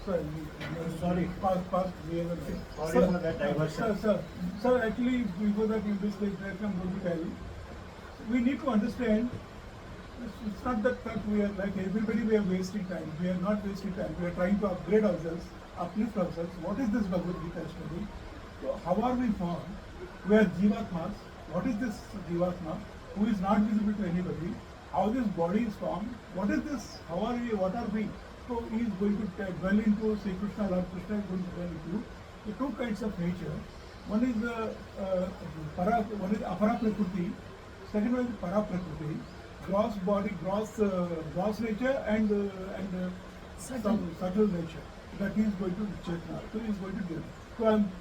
Sorry, Sorry. past behavior. Sorry for that diversion. Sir, actually, before that, in this case, I'm going to tell you, we need to understand, it's not that we are like everybody, we are wasting time. We are not wasting time. We are trying to upgrade ourselves, uplift ourselves. What is this Bhagavad Gita study? So how are we formed? We are Jivatmas. What is this Jivatma? Who is not visible to anybody? How this body is formed? What is this? How are we? What are we? So he is going to dwell into Sri Krishna, Lord Krishna is going to dwell into the two kinds of nature. One is one is Apara Prakriti, second one is Para Prakriti, gross body, gross nature and some subtle nature. That he is going to check now. So he is going to do. So I am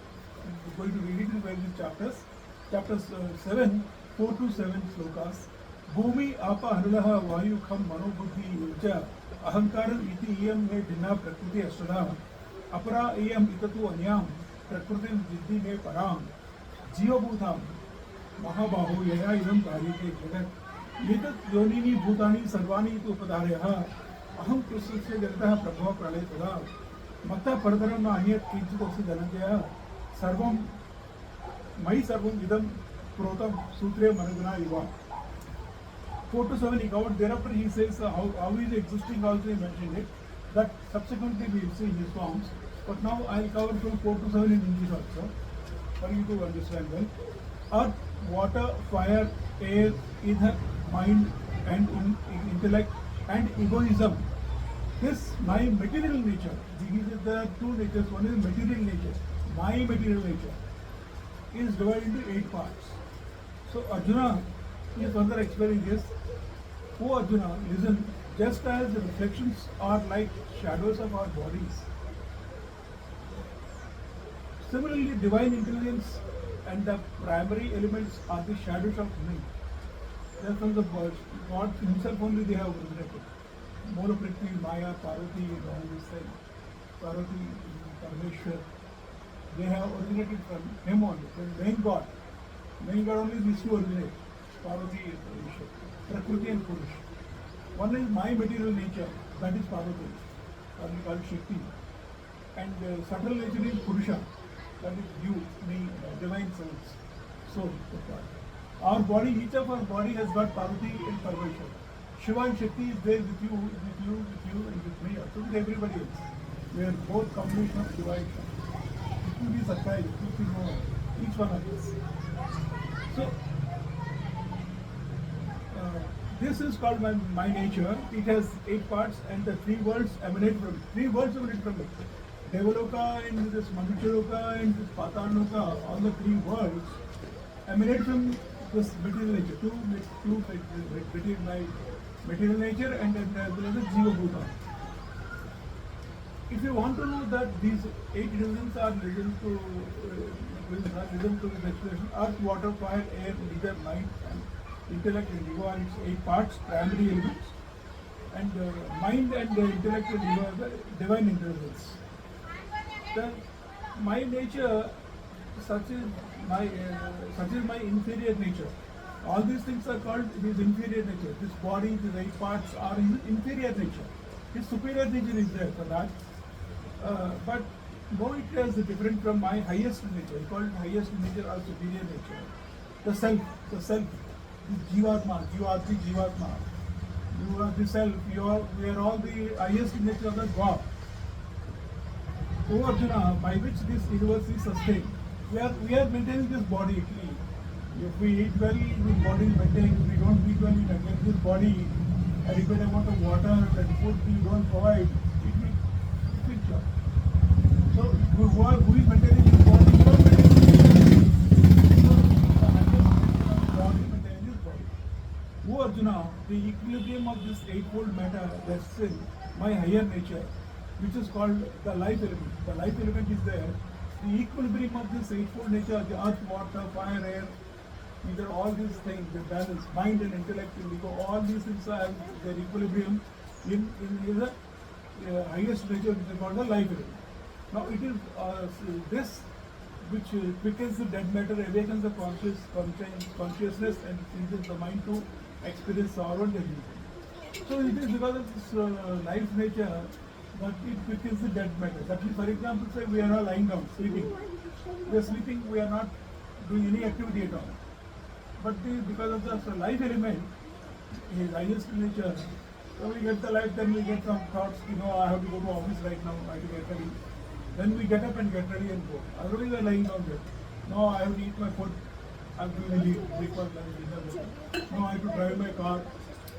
going to read it in various chapters. Chapters 7, 4 to 7 slokas. Bhumi apa anulaha vayu kham manobuddhi yoja ahankaram iti iyam me dhinna prakriti astada apara iyam itatu anyam prakritim jiddhi me param जीवभूताम महाबाहो यया इदं कार्यते जगत् एतत् योनिनि भूतानि सर्वाणि तु उपधारयः अहं कृष्णस्य जगतः प्रभवः प्रलय तदा मत्तः परतरं न अन्यत् किञ्चित् अस्ति धनञ्जयः सर्वं मयि सर्वम् इदं प्रोतं सूत्रे मनगुणा इव 4 to 7 he covered. Thereafter he says how he is existing also he mentioned it. That subsequently we will see in his forms. But now I will cover from 4 to 7 in English also for you to understand well. Earth, water, fire, air, ether, mind and intellect and egoism. This my material nature. There are two natures. One is material nature. My material nature is divided into 8 parts. So Arjuna is further explaining this. O Arjuna, listen, just as the reflections are like shadows of our bodies, similarly divine intelligence and the primary elements are the shadows of me. They are from the God himself only they have originated. Mola Prithvi, Maya, Parvati, and all these things. Parvati, Parmeshwar, they have originated from him only, from main God. Main God only these two originate. Parvati and Parmeshwar. Prakriti and Purusha. One is my material nature, that is Parvati, or we call it Shakti. And subtle nature is Purusha, that is you, me, divine souls, soul of God. Our body, each of our body has got Parvati and Parmeshwar. Shiva and Shakti is there with you, and with me, also with everybody else. We are both combination of Shiva and Shakti. It will be surprised if you know each one of us. So, this is called my nature. It has 8 parts and the 3 worlds emanate from it. 3 worlds emanate from it. Devaloka and this Manushaloka and this Pataloka, all the 3 worlds emanate from this material nature. Two material nature and as well as the Jiva Bhuta. If you want to know that these 8 elements are rhythm to this explanation, earth, water, fire, air, ether, mind and intellect and ego are its 8 parts, primary elements, and mind and intellect and ego are the divine intelligence. Then my nature, such is my inferior nature. All these things are called his inferior nature. This body, these 8 parts are his inferior nature. His superior nature is there for that. But no, it is different from my highest nature. He called highest nature or superior nature. The self, the Jivatma, Jivatma. You are the self, we are all the highest nature of the God. O Arjuna, by which this universe is sustained. We are maintaining this body actually. If we eat well, this body is maintained. If we don't eat well, we neglect this body. Adequate amount of water and food we don't provide, it will stop. So who is maintaining this body? God is maintaining this body. O Arjuna, the equilibrium of this eightfold matter rests in my higher nature, which is called the life element. The life element is there. The equilibrium of this eightfold nature, the earth, water, fire, air, either all these things, the balance, mind and intellect and ego, all these things are their equilibrium in the highest nature, which is called the life element. Now it is this which quickens the dead matter, awakens the consciousness and teaches the mind to experience sorrow and everything. So it is because of this life nature but it becomes the dead matter. That means, for example, say we are all lying down, sleeping. We are sleeping, we are not doing any activity at all. But because of the life element, his highest nature, so we get the life, then we get some thoughts, I have to go to office right now, I have to get ready. Then we get up and get ready and go. Otherwise, we are lying down there. No, I have to eat my food. I have to eat breakfast, lunch, dinner. No, I have to drive my car.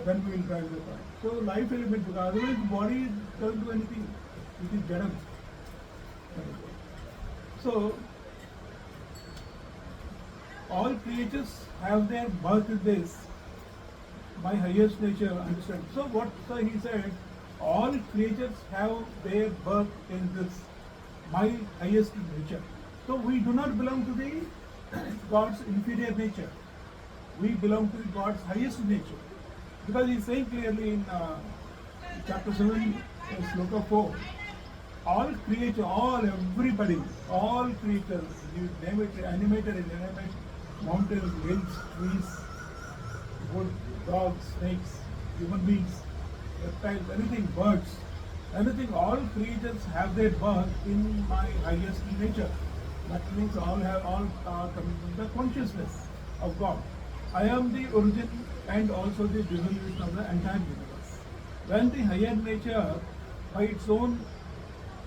Then we will drive the car. So life element, because otherwise the body doesn't do anything. It is jadam. So all creatures have their birth in this. My highest nature, understand. So what he said, all creatures have their birth in this, my highest nature. So we do not belong to the God's inferior nature. We belong to God's highest nature. Because he is saying clearly in chapter 7, sloka 4, all creatures, everybody, all creatures, you name it, animated and inanimate, mountains, hills, trees, wood, dogs, snakes, human beings, reptiles, anything, birds, anything, all creatures have their birth in my highest nature. That means all are coming from the consciousness of God. I am the origin and also the dissolution of the entire universe. When the higher nature, by its own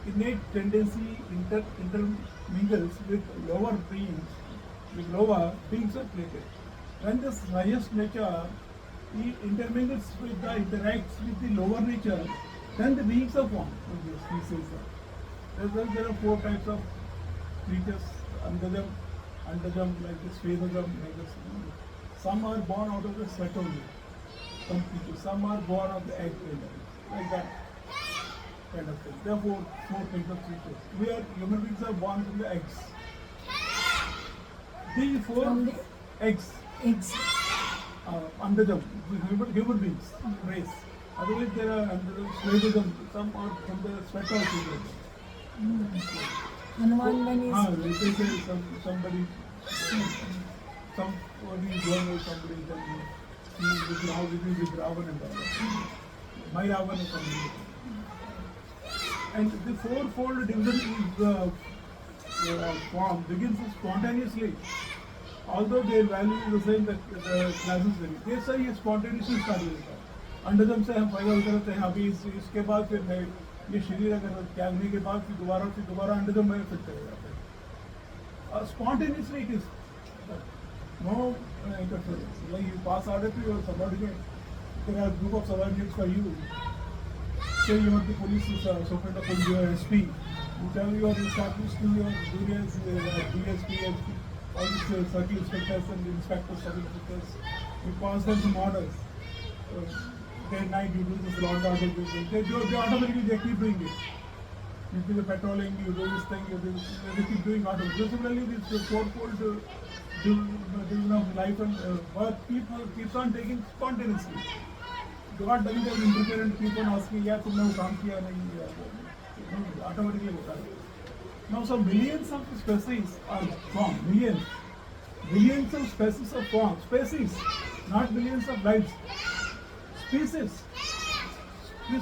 innate tendency, intermingles with lower beings are created. When this highest nature intermingles with interacts with the lower nature, then the beings are formed. There are 4 types of creatures, Andajam, like this, Vedajam, like this. Some are born out of the sweat only, some creatures. Some are born of the egg, like that kind of thing. There are 4 kinds of creatures. Human beings are born from the eggs. The 4 From the eggs. eggs. Andajam, human beings, race. Otherwise there are Vedajam, some are from the sweat of children. Hanuman They say somebody is going with somebody, then he is with Ravan and all that. My Ravan is somebody. And the 4-fold division is form begins spontaneously. Although their value is the same, the classes vary. They say ये spontaneously start होता है. अंडरजम से हम पैदा होते रहते हैं. अभी इसके बाद फिर मैं ये शरीर अगर त्यागने के बाद फिर दोबारा अंडरजम में फिर चले जाते हैं. Spontaneously it is. No interference. Like you pass out of your subordinate, there are a group of subordinates for you. Say you are the police superintendent of police, you are SP. You tell your instructors to your juniors, DSP, SP, all these circle inspectors and inspectors, sub-inspectors. You pass them some orders. Day and night you do this law and order business. They automatically keep doing it. You do the patrolling, you do this thing, they keep doing automatically. Similarly, this 4-fold division of life and work keeps on taking spontaneously. God doesn't have interfere and keep on asking, yeah, तुमने वो काम किया नहीं, automatically होता है. Now some millions of species are formed, millions of species are formed, species, not millions of lives. Species, we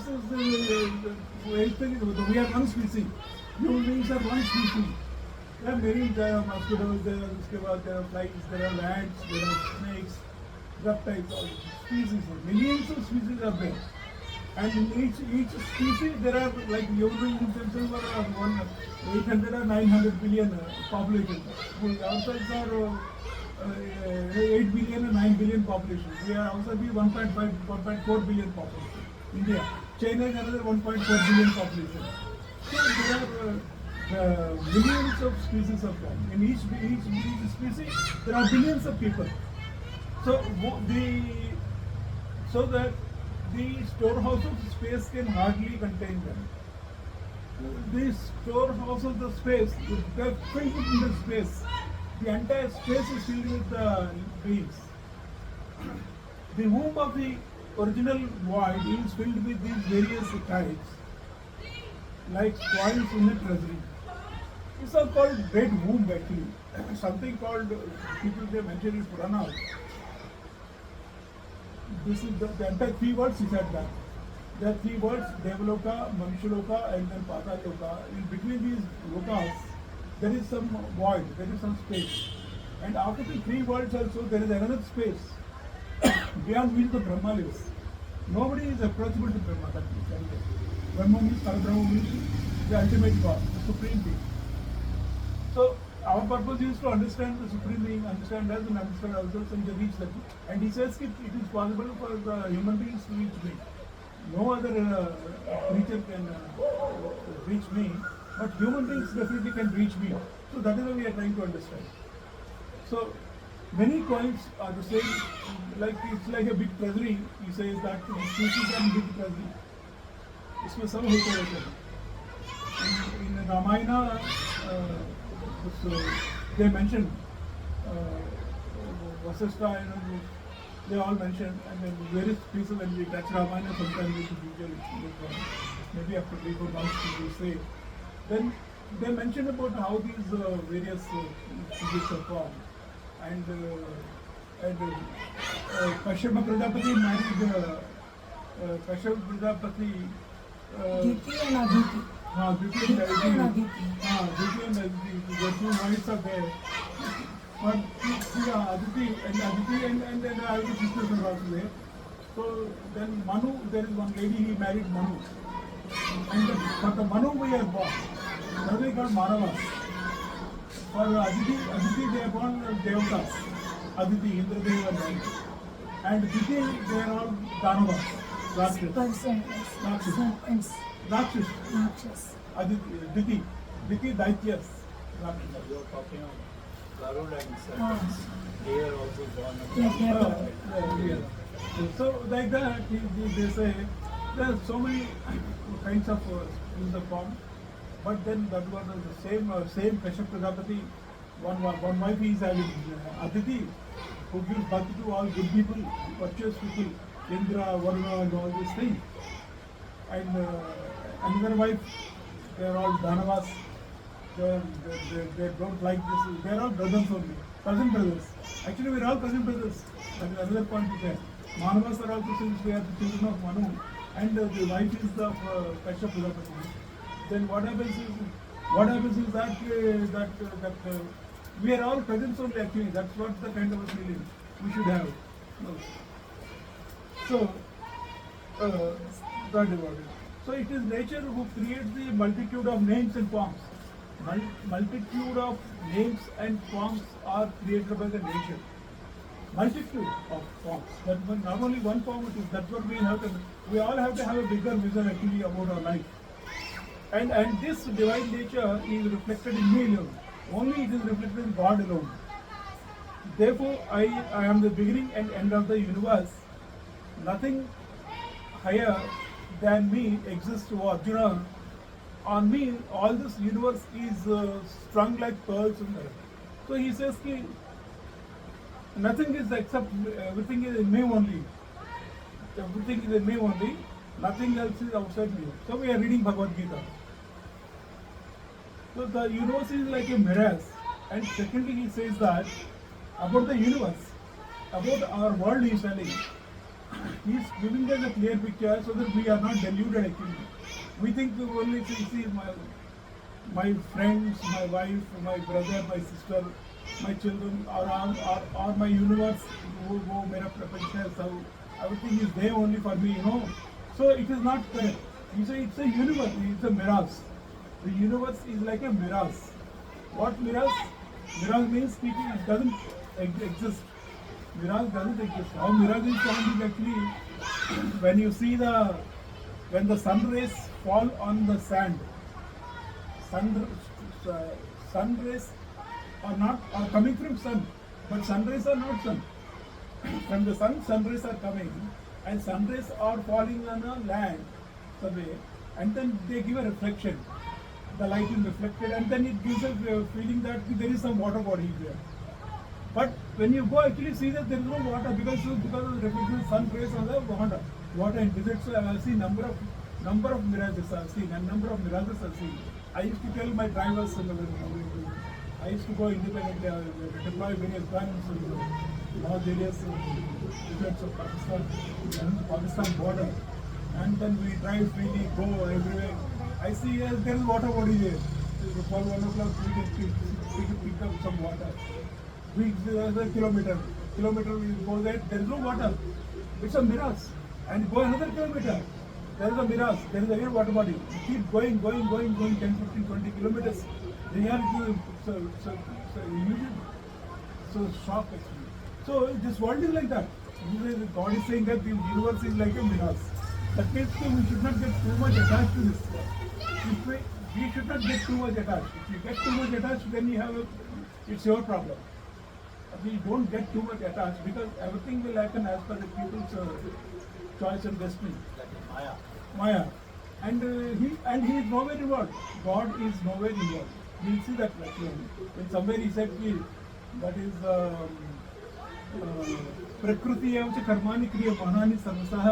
are one species, human beings are one species. There are many, there are mosquitoes, there are flies, there are ants, there are snakes, reptiles, all species. Millions of species are there. And in each species there are, like human beings themselves are 800 or 900 billion population. Ourselves are 8 billion or 9 billion population. We are also be 1.5, 1.4 billion population. India. China is another 1.4 billion population. So there are millions of species are formed. In each species, there are billions of people. So that the storehouse of space can hardly contain them. The storehouse of the space, they are filled in the space. The entire space is filled with the beings. The womb of the original void is filled with these various types, like coins in a treasury. It's all called great womb actually. Something called, people they mention in Purana. This is the entire 3 words he said that. There are three words: Devaloka, Manushaloka, and then Pataloka. In between these lokas, there is some void, there is some space. And after the three worlds also, there is another space beyond which the Brahma lives. Nobody is approachable to Brahma. That means anyway. Brahma means Parabrahma means the ultimate God, the supreme being. So our purpose is to understand the supreme being, understand us, and understand ourselves, and to reach them. And he says it is possible for the human beings to reach me. No other creature can reach me, but human beings definitely can reach me. So that is what we are trying to understand. So many coins are the same, like it's like a big treasury. He says that this species and big treasury. इसमें सब होते रहते हैं. In Ramayana, they mention Vasishtha and they all mention, and then various pieces when we touch Ramayana, sometimes we should usually maybe after 3-4 months we say. Then they mention about how these various physics are formed, and Kashyapa Prajapati married Kashyapa Prajapati. Diti and Aditi. Diti and Diti and Aditi. Aditi. Diti and Aditi. The two wives are there. But yeah, Aditi and then I have sisters are also there. So then Manu, there is one lady, he married Manu. And for the Manu we are born. That we called Manavas. For Aditi they are born Devatas. Aditi, Indradeva and Nandi. And Diti, they are all Danavas. Rakshas. Serpents. Rakshas. Aditi, Daityas. Rakshas. You are talking of Garud and serpents. They are also born. Like that. Yeah. So like that, they say there are so many kinds of in the form, but then that was the same Kashyap Prajapati. One wife is having Aditi, who gives birth to all good people, virtuous people, Indra, Varuna, and all these things. And another wife, they are all Danavas. They don't like this. They are all brothers only, cousin brothers. Actually, we are all cousin brothers. That is another point is there. Manavas are also, since we are the children of Manu, and the wife is the Kashyap Prajapati. Then what happens is that we are all cousins only actually. That's what the kind of a feeling we should have. So that is what it is. So it is nature who creates the multitude of names and forms. Multitude of names and forms are created by the nature. Multitude of forms. That not only one form it is. That's what we have to. We all have to have a bigger vision actually about our life. And this divine nature is reflected in me alone. Only it is reflected in God alone. Therefore, I am the beginning and end of the universe. Nothing higher than me exists, O Arjuna. On me, all this universe is strung like pearls in there. So he says, ki, nothing is except, everything is in me only. Everything is in me only. Nothing else is outside me. So we are reading Bhagavad Gita. So the universe is like a mirage. And secondly, he says that about the universe, about our world he is telling. He is giving us a clear picture so that we are not deluded actually. We think we only see my friends, my wife, my brother, my sister, my children, or my universe, wo mera prapanch hai, so everything is there only for me, So it is not correct. You say it's a universe, it's a mirage. The universe is like a mirage. What mirage? Mirage means speaking, it doesn't exist. Mirage doesn't exist. How mirage is formed is actually when you see when the sun rays fall on the sand. Sun rays are coming from sun, but sun rays are not sun. From the sun rays are coming, and sun rays are falling on a land somewhere, and then they give a reflection. The light is reflected, and then it gives a feeling that there is some water body there. But when you go actually see that there is no water because of the reflection of sun rays on the water in deserts. So I have seen number of mirages I have seen, and number of mirages I have seen. I used to tell my drivers, I used to go independently, deploy various guns in all various deserts of Pakistan border. and then we drive freely, go everywhere. I see there is water body there. For 1 o'clock we can pick up some water. There's a kilometer we go there is no water. It's a mirage. And go another kilometer. There is a mirage. There is a water body. You keep going 10, 15, 20 kilometers. Reality is illusion. So shock actually. So this world is like that. God is saying that the universe is like a mirage. That means we should not get too much attached to this. We should not get too much attached. If you get too much attached, then it's your problem. We don't get too much attached because everything will happen as per the people's choice and destiny. Maya. Maya. And he is nowhere involved. God is nowhere involved. We'll see that actually. When somewhere he said that is प्रकृति एवं च कर्माणि क्रियमाणानि सर्वशः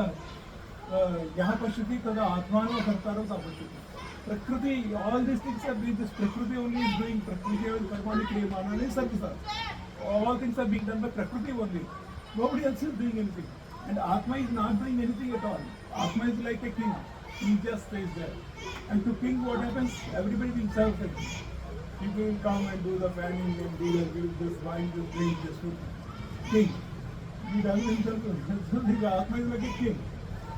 यहाँ पश्यति तदा आत्मानो कर्तारो सा पश्यति. Prakriti, all these things are being, this Prakriti only is doing, Prakriti evam karmani kriyamaanani sarvasa. All things are being done by Prakriti only. Nobody else is doing anything. And Atma is not doing anything at all. Atma is like a king. He just stays there. And to king what happens? Everybody will serve him. People will come and do the fanning and do this, wine, this, drink, this, food. King. He does himself. So the Atma is like a king.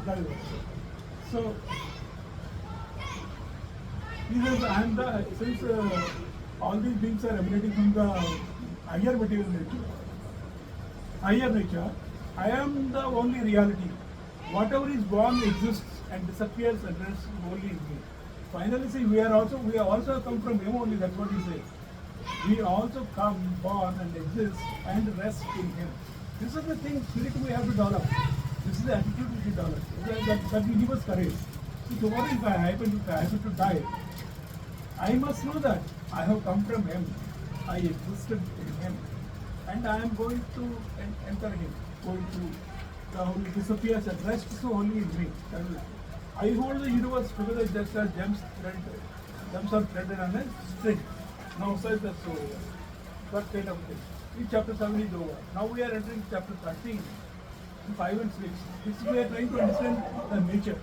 That is it. So, he says, I am the, since all these beings are emanating from the higher material nature, I am the only reality. Whatever is born exists and disappears and rests only in me. Finally, see, we are also come from him only, that's what he says. We also come, born and exist and rest in him. This is the thing, spirit we have to develop. This is the attitude we should develop. That will give us courage. See, tomorrow if I happen to die, I must know that I have come from him. I existed in him. And I am going to enter him. Going to he disappears and rests only in me. I hold the universe together just as gems are threaded on a string. Now says that so. That kind of thing. In chapter 7 is over. Now we are entering chapter 13, 5 and 6. This we are trying to understand the nature.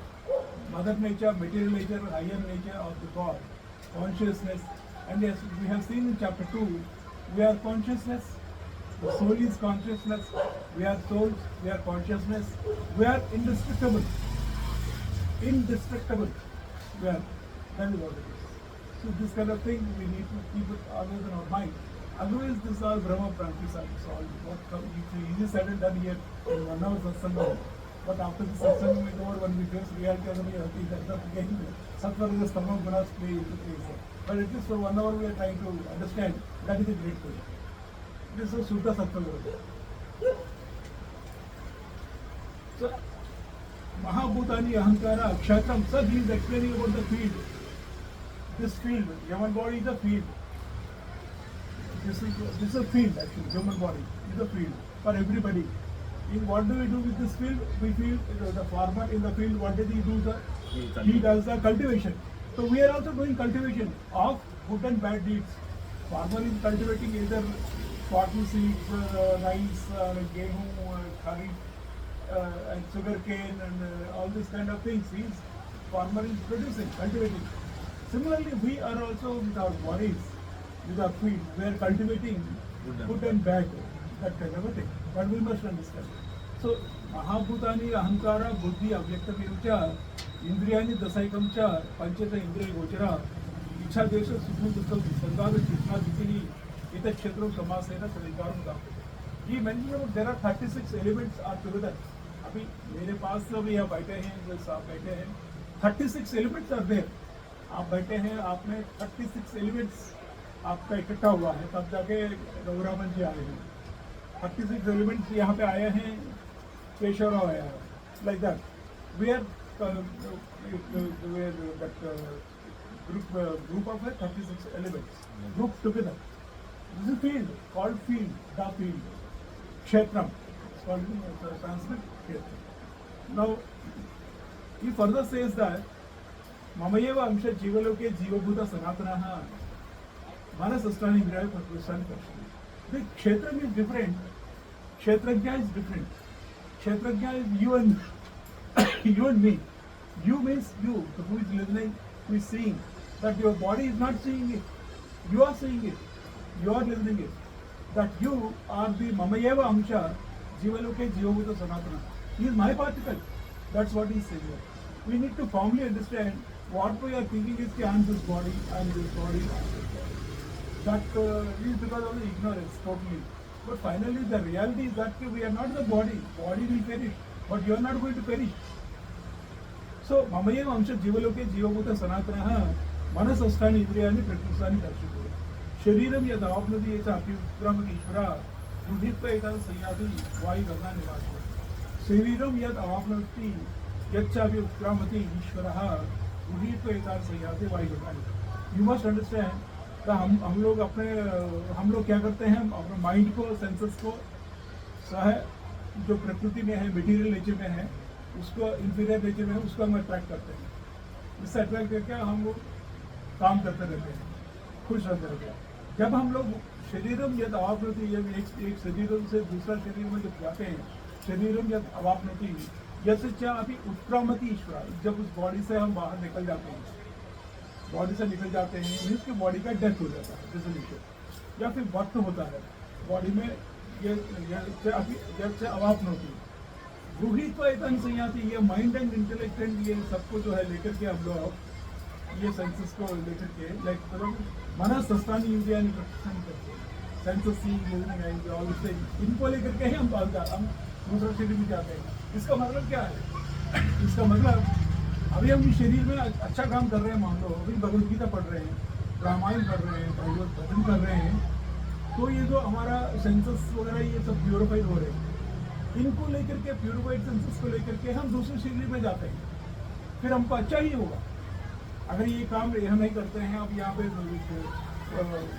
Mother nature, material nature, higher nature of the God. Consciousness. And yes, we have seen in chapter 2, we are consciousness. The soul is consciousness. We are souls. We are consciousness. We are indestructible. Indestructible. We are. That is what it is. So this kind of thing we need to keep it always in our mind. Otherwise, this all Brahma Prantis are solved. What it is said and done here in 1 hour satsang. But after the satsang is over, when we face reality of the reality, that's not again Sattva Rajas Tama Gunas play into place. But at least for 1 hour we are trying to understand. That is a great thing. This is Shuddha Sattva Rajas. So, Mahabhutani Ahankara Kshatram. Sir, he is explaining about the field. This field, human body is a field. This is a field actually, human body is a field for everybody. In what do we do with this field? We feel the farmer in the field, what did he do? He does the cultivation. So we are also doing cultivation of good and bad deeds. Farmer is cultivating either cotton seeds, rice, gehu, kharif, and sugar cane and all these kind of things. Farmer is producing, cultivating. Similarly, we are also with our bodies, with our field, we are cultivating good and bad, that kind of a thing. But we must understand. So, Mahabhutani, Ahankara, Buddhi, Avyakta Virucha, Indriyani, Dasaikamcha, Panchata Indriya Gochara, Icha Desha, Sukhu Dukha, Sangada, Chitna, Dikini, Ita Kshetram, Samasena, Sarikaram Dha. He mentioned about there are 36 elements are together. अभी मेरे पास तो अभी आप बैठे हैं, जैसे आप बैठे हैं, 36 elements are there. आप बैठे हैं, आप में 36 elements आपका इकट्ठा हुआ है, तब जाके रघुरामन जी आए हैं. 36 elements यहाँ पे आए हैं, केशवराव आया है, like that. We are that group of 36 elements, grouped together. This is a field, called field, the field, Kshetram. It's called in Sanskrit, Kshetram. Now, he further says that Mamayeva Amsha Jivaloke Jivabhuta Sanatanaha Manasastani Indriya Prakrishani Karshani. The Kshetram is different. Kshetrajna is different. Kshetrajna is you and me. You means you, who is listening, who is seeing. That your body is not seeing it. You are seeing it. You are listening it. That you are the Mamayeva Amsha, Jivaloke Jivabhuta Sanatana. He is my particle. That's what he is saying here. We need to firmly understand what we are thinking is I am this body, I am this body, I am this body. That is because of the ignorance, totally. But finally, the reality is that we are not the body. Body will perish, but you are not going to perish. So, Mamayeva Amsha Jivaloke Jivabhuta Sanatana Manasasthani Indriyani Prakristani Darshikuru. Shariram yad avapnati yasa apyutramati Ishvara Rudhitva etan sayyati Vayu Ganga Nivasya. Shariram yad avapnati yaccha apyutramati Ishvara Rudhitva etan sayyati Vayu Ganga Nivasya. You must understand कि हम लोग क्या करते हैं, अपने mind को, senses को जो प्रकृति में है, मटेरियल नेचर में है, उसको इंफीरियर नेचर में है, उसको हम अट्रैक्ट करते हैं. इससे अट्रैक्ट करके हम लोग काम करते रहते हैं, खुश रहते रहते हैं. जब हम लोग शरीरम यद अवाप्नोति, एक शरीरम से दूसरा शरीर में जब जाते हैं, शरीरम यद अवाप्नोति यस्य अभी उत्क्रामति ईश्वर, जब उस बॉडी से हम बाहर निकल जाते हैं, बॉडी से निकल जाते हैं, मीन्स कि बॉडी का डेथ हो जाता है, डिसोल्यूशन, या फिर वक्त होता है बॉडी में, ये अवाप्नोति गृहीत्वा एतन संयाति. ये माइंड एंड इंटेलेक्ट एंड ये सबको जो है लेकर के हम लोग ये सेंसेस को लेकर के लाइक मतलब मनसस्थानी इंद्रियानि प्रकृष्टन करते हैं, senses see living and all this thing, इनको लेकर के ही हम दूसरा शरीर में जाते हैं. इसका मतलब क्या है? इसका मतलब अभी हम इस शरीर में अच्छा काम कर रहे हैं, मान लो अभी भगवद गीता पढ़ रहे हैं, रामायण पढ़ रहे हैं, भागवत भजन कर रहे हैं, तो ये जो हमारा सेंसेस वगैरह ये सब प्योरीफाइड हो रहे हैं, इनको लेकर के प्योरीफाइड सेंसेस को लेकर के हम दूसरे शरीर में जाते हैं, फिर हमको अच्छा ही होगा. अगर ये काम हम नहीं करते हैं, अब यहाँ पे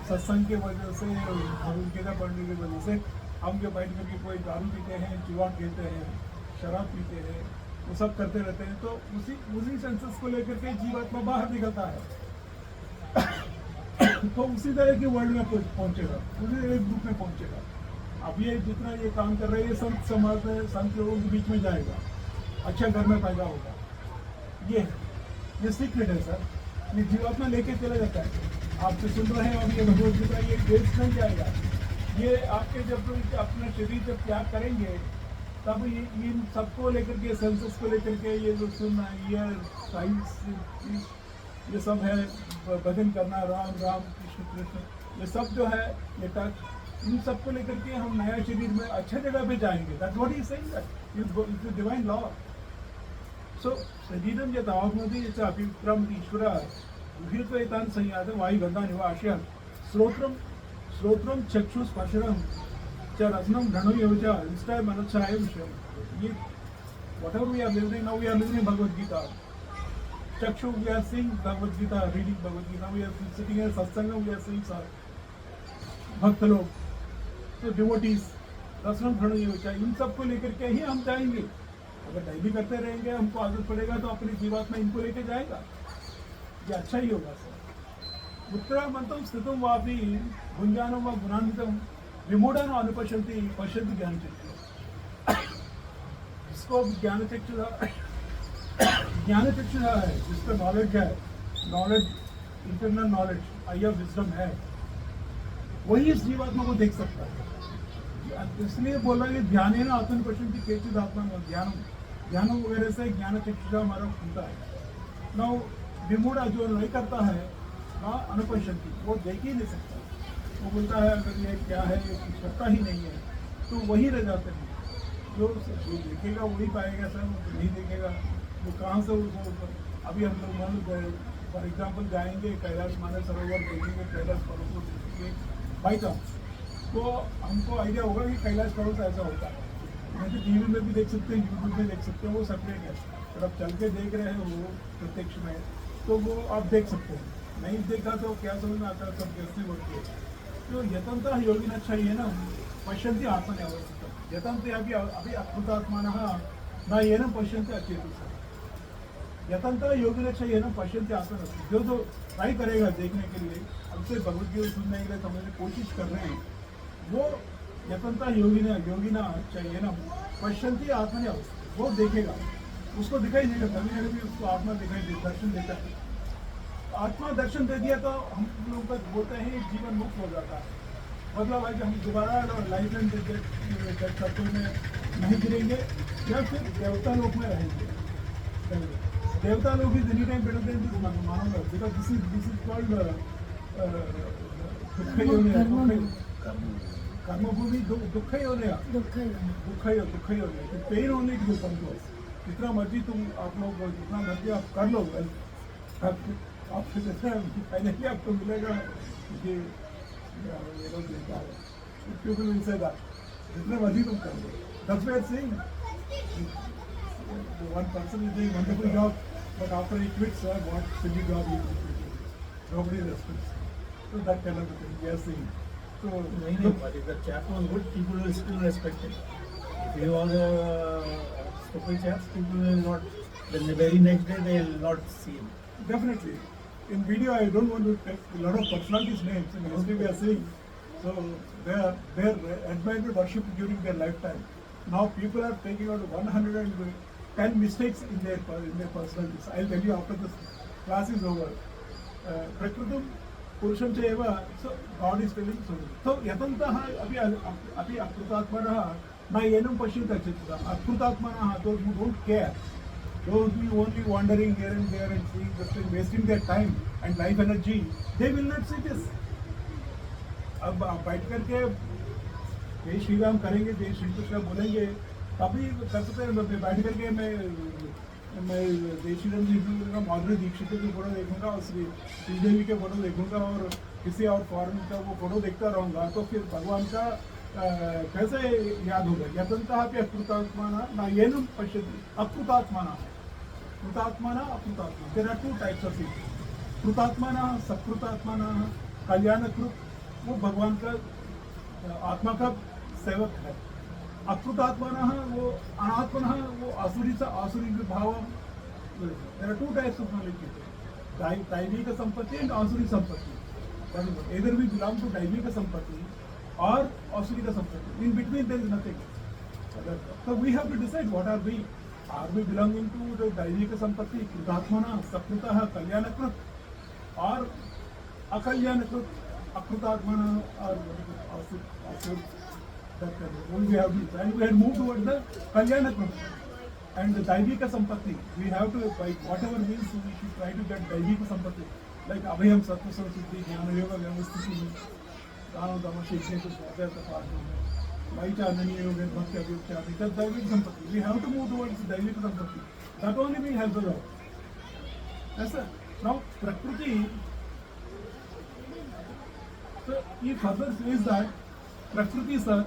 सत्संग के वजह से, भगवद गीता पढ़ने की वजह से हम जो बैठ करके कोई दारू पीते हैं, जुआ खेलते हैं, शराब पीते हैं, वो सब करते रहते हैं, तो उसी सेंसेस को लेकर के जीवात्मा बाहर निकलता है. तो उसी तरह की वर्ल्ड में पहुंचेगा, उसी तरह ग्रुप में पहुंचेगा. अब ये जितना ये काम कर रहे हैं, संत समाज में, संत लोगों के बीच में जाएगा, अच्छा घर में पैदा होगा. ये सीक्रेट है सर. ये जीवात्मा लेके चला जाता है. आप जो सुन रहे हैं अब ये भगवद गीता, ये वेस्ट नहीं जाएगा. ये आपके जब अपना शरीर जब त्याग करेंगे, तब ये इन सबको लेकर के, सेंसेस को लेकर के, ये जो सुनना, ये साइंस, ये सब है, भजन करना, राम राम कृष्ण कृष्ण, ये सब जो है, ये टच, इन सबको लेकर के हम नया शरीर में अच्छे जगह पे जाएंगे. That's what he is saying, that is the divine law. So शरीरम यद अवाप्नोति यच्च अप्युत्क्रामति ईश्वरः गृहीत्वा एतान् संयाति वायु गन्धा निवास्य. श्रोत्रम चक्षुस्पर्शनम च रसनम घृणो च इंस्टा मनोत्साह विषय. ये whatever we are listening now, we are listening Bhagavad Gita. Chakshu, we are seeing Bhagavad Gita, reading Bhagavad Gita. We are sitting here satsanga, we are seeing भक्त लोग, तो डिवोटीज, रसनम घृणो च, इन सबको लेकर के ही हम जाएंगे. अगर नहीं भी करते रहेंगे, हमको आदत पड़ेगा, तो अपनी जीवात्मा इनको लेके जाएगा. ये अच्छा ही होगा सर. उत्तरामंतम स्थितम वापि गुंजानम व गुणान्वितम विमूढ़ान अनुपश्यन्ति पश्यन्ति ज्ञानचक्षुषा. जिसको ज्ञानचक्षुषा है, जिसका नॉलेज है, knowledge, internal knowledge, I of wisdom है, वही इस जीवात्मा को देख सकता है. इसलिए बोल रहा है कि ध्यान है ना आत्मन पश्यन्ति केचिद आत्मा ध्यान वगैरह से ज्ञान चक्षुषा हमारा खुलता है. ना विमूढ़ जो नहीं करता है, ना अनुपश्यन्ति, वो देख ही नहीं सकता. वो बोलता है अगर ये क्या है, ये कुछ करता ही नहीं है, तो वही रह जाते हैं. जो देखेगा वही पाएगा सर, वो नहीं देखेगा वो कहाँ से उसको. अभी हम लोग मान लो फॉर एग्जाम्पल जाएंगे कैलाश मानस सरोवर देखेंगे, कैलाश पर्वत देखेंगे बाई चांस, तो हमको आइडिया होगा कि कैलाश पर्वत ऐसा होता है. नहीं तो टीवी में भी देख सकते हैं, यूट्यूब में देख सकते हैं, वो सेपरेट है. अगर आप चल के देख रहे हैं वो प्रत्यक्ष में, तो वो आप देख सकते हैं. नहीं देखा तो क्या समझ में आता है, सब कैसे होती है. तो यतंत्र योगी न चाहिए ना पश्यन्ति आत्मनि अवस्थितम्. यतंत्र अभी अकृतात्मानः न येन पश्यन्ति अचेतसः. यतंत्र योगी न चाहिए ना पश्यन्ति आत्मनि. जो ट्राई करेगा देखने के लिए, अब से भगवद गीता सुनने के लिए समझने की कोशिश कर रहे हैं, वो यतंत्र योगी ना चाहिए ना पश्यन्ति आत्मनि अवस्थितम्, वो देखेगा. उसको दिखाई देगा, कभी ना कभी उसको आत्मा दिखाई दे, दर्शन देता है। आत्मा दर्शन दे दिया तो हम लोग का बोलते हैं जीवन मुक्त हो जाता है। मतलब है कि हम दोबारा लाइफ एंड डेथ सर्कल में नहीं गिरेंगे या फिर देवता लोक में रहेंगे। देवता लोग is any time better than this मानव लोक, बिकॉज दिस इज कॉल्ड कर्मभूमि दुख ही होने दुख है दुख ही होने पेन ओनली टू कंट्रोल। जितना मर्जी तुम आप लोग जितना मर्जी आप कर लो, आपसे जैसे पहले ही आपको मिलेगा कि ये लोग देता है, पीपल विल से दैट जितना मर्जी तुम कर लो। That's why I am saying one person is doing wonderful job, but after he quits, what silly job he did, nobody respects. So that kind of thing we are seeing. So No, but if the chap was good, people will still respect him. If he was a stupid chap, people will not, then the very next day they will not see him. definitely, in video I don't want to take a lot of personalities' names. In history we are seeing, so they are admired and worshipped during their lifetime. Now people are taking out 110 mistakes in their personalities. I'll tell you after this class is over. Prakritam पुरुषं च एव, so God is telling so. So यतन्तः अपि अकृतात्मनः न एनं पश्यन्ति अचिन्तः। अकृतात्मनः, those who don't care, those who only wandering here and there and seeing this thing, wasting their time and life energy, they will not see this. अब आप बैठ करके जय श्री राम करेंगे, जय श्री कृष्ण बोलेंगे, तभी कर सकते हैं। बैठ करके मैं जय श्री राम जी का माधुरी दीक्षित की फोटो देखूंगा और श्रीदेवी के फोटो देखूंगा और किसी और फॉरेन का वो फोटो देखता रहूंगा, तो फिर भगवान का कैसे याद होगा। यतन्तः अपि अकृतात्मानः न एनं पश्यन्ति। अकृतात्मानः, कृतात्मानः, अकृतात्मा, there are two types of people. कृतात्मानः, सकृतात्मानः, कल्याणकृत, वो भगवान का आत्मा का सेवक है। अकृतात्मनः, वो अनात्मनः, वो आसुरी भाव। There are two types of knowledge people, दैविक संपत्ति एंड आसुरी संपत्ति। either we belong to दैविक संपत्ति or आसुरी संपत्ति, in between there is nothing. So we have to decide what are we. Are we belonging to the दैविक संपत्ति, कृतात्मनः, सकृतः, कल्याणकृत, or अकल्याणकृत, अकृतात्मनः or आसुर। That only we have to, and we had moved towards the Kalyanakram and the Daivika Sampatti. We have to, by whatever means, we should try to get Daivika Sampatti. Like Abhayam, Sattva, Siddhi, Jnana Yoga, Vyavasthiti, Dana, Dama, Shekhe, Kuswata, Parno, Vaicha, Ananya Yoga, Bhakti, Abhyukti, that's Daivika Sampatti. We have to move towards Daivika Sampatti. That only will help us out. Yes, sir. Now, Prakriti, so he further says that Prakriti, sir,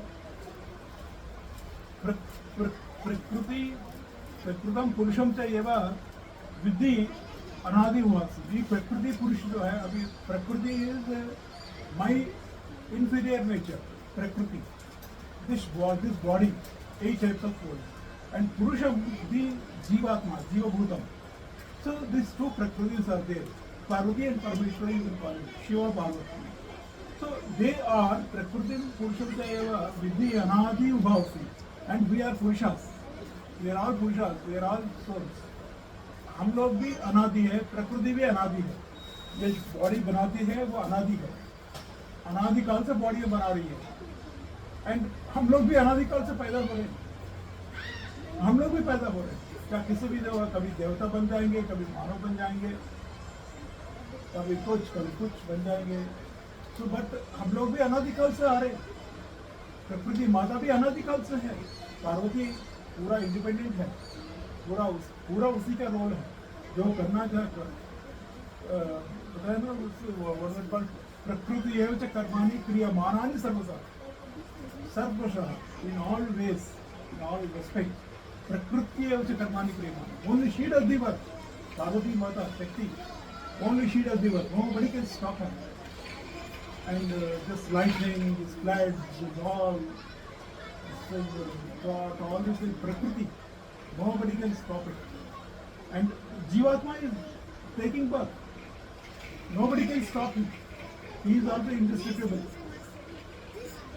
प्रकृति प्रकृतम पुरुषम च एव विद्धि अनादि हुआ। ये प्रकृति पुरुष जो है, अभी प्रकृति इज माय इंफीरियर नेचर। प्रकृति, this body, 8 types of soul, and पुरुषम दी जीवात्मा, जीवभूतम। So these two prakritis are there, Parvati and Parmeshwari, you can call it Shiva, Parvati. So they are Prakriti Purusham च एव विद्धि अनादि उभावसी। And we are Purushas, we are all Purushas, we are all souls. हम लोग भी अनादि है, प्रकृति भी अनादि है। ये बॉडी बनाती है वो अनादि है, अनादिकाल से बॉडी बना रही है। एंड हम लोग भी अनादिकाल से पैदा हो रहे हैं, हम लोग भी पैदा हो रहे हैं। क्या किसी भी जगह कभी देवता बन जाएंगे, कभी मानव बन जाएंगे, कभी कुछ बन जाएंगे। तो बट हम लोग भी अनादिकाल से आ रहे हैं। प्रकृति माता भी अनादिकाल से है, पार्वती पूरा इंडिपेंडेंट है, पूरा उसी का रोल है, जो करना चाहे बताए ना। प्रकृति एवं च कर्माणि क्रियमाणानि सर्वशः, in all ways, in all respect, प्रकृति एवं च कर्माणि क्रियमाणानि। Only she does the work, Parvati माता Shakti, only she does the work, nobody can stop her. And this lightning, this floods, this all this thing, Prakriti, nobody can stop it. And Jivatma is taking birth, nobody can stop him. He is also indestructible.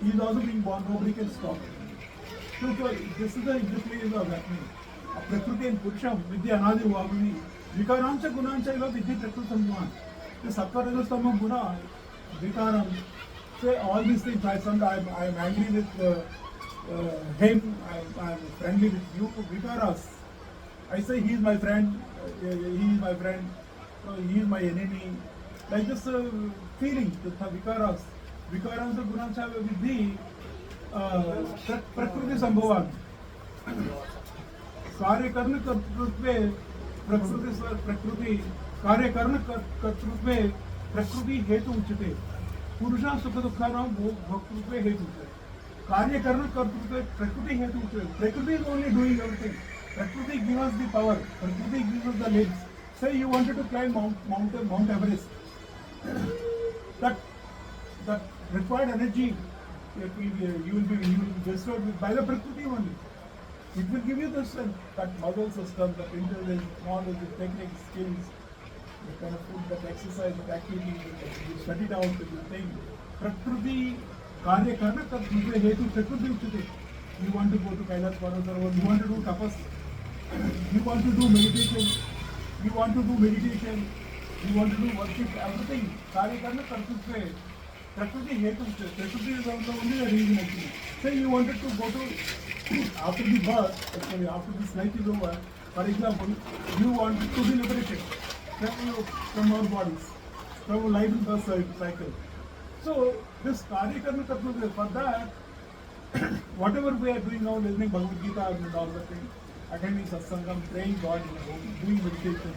He is also being born, nobody can stop him. So this is the interplay of happening. प्रकृति and Purusham, Vidya Anadi Vavani, Vikarancha Gunancha Iva Vidya Prakrutam Gunan. The Sattva Rajastama Guna, Vikaram, say all these things. I am angry with him, I am friendly with you, Vikaras. I say he is my friend, he is my friend, he is my enemy. Like this feeling, the Vikaras. Vikarancha Gunancha Vidya Prakriti Sambhavan. कार्य करने कर्तृत्वे प्रकृति कार्य करने कर्तृत्वे प्रकृति हेतु उच्यते पुरुषा सुख दुःखानां भोक्तृत्वे हेतु उच्यते कार्य करने कर्तृत्वे प्रकृति हेतु उच्यते प्रकृति is only doing everything प्रकृति gives us the power प्रकृति gives us the legs say you wanted to climb Mount Everest that required energy you will be bestowed by the prakriti only. It will give you the strength, that muscle system, that intelligence, knowledge, the techniques, skills, the kind of food, that exercise, that activity, that you studied out, that you think. Prakriti, karya karna kartrupe hetu prakriti uchite. You want to go to Kailash Manasarovar, you want to do tapas, you want to do meditation, you want to worship, everything. Karya karna kartrupe prakriti hetu uchite. Prakriti is also only a reason actually. Say you wanted to go to after the birth, actually after this life is over, for example, you want to be liberated from our bodies, from a life and birth cycle. So this karya karna kartrupe, for that, whatever we are doing now, listening Bhagavad Gita and all the things, attending satsangam, praying God, doing meditation,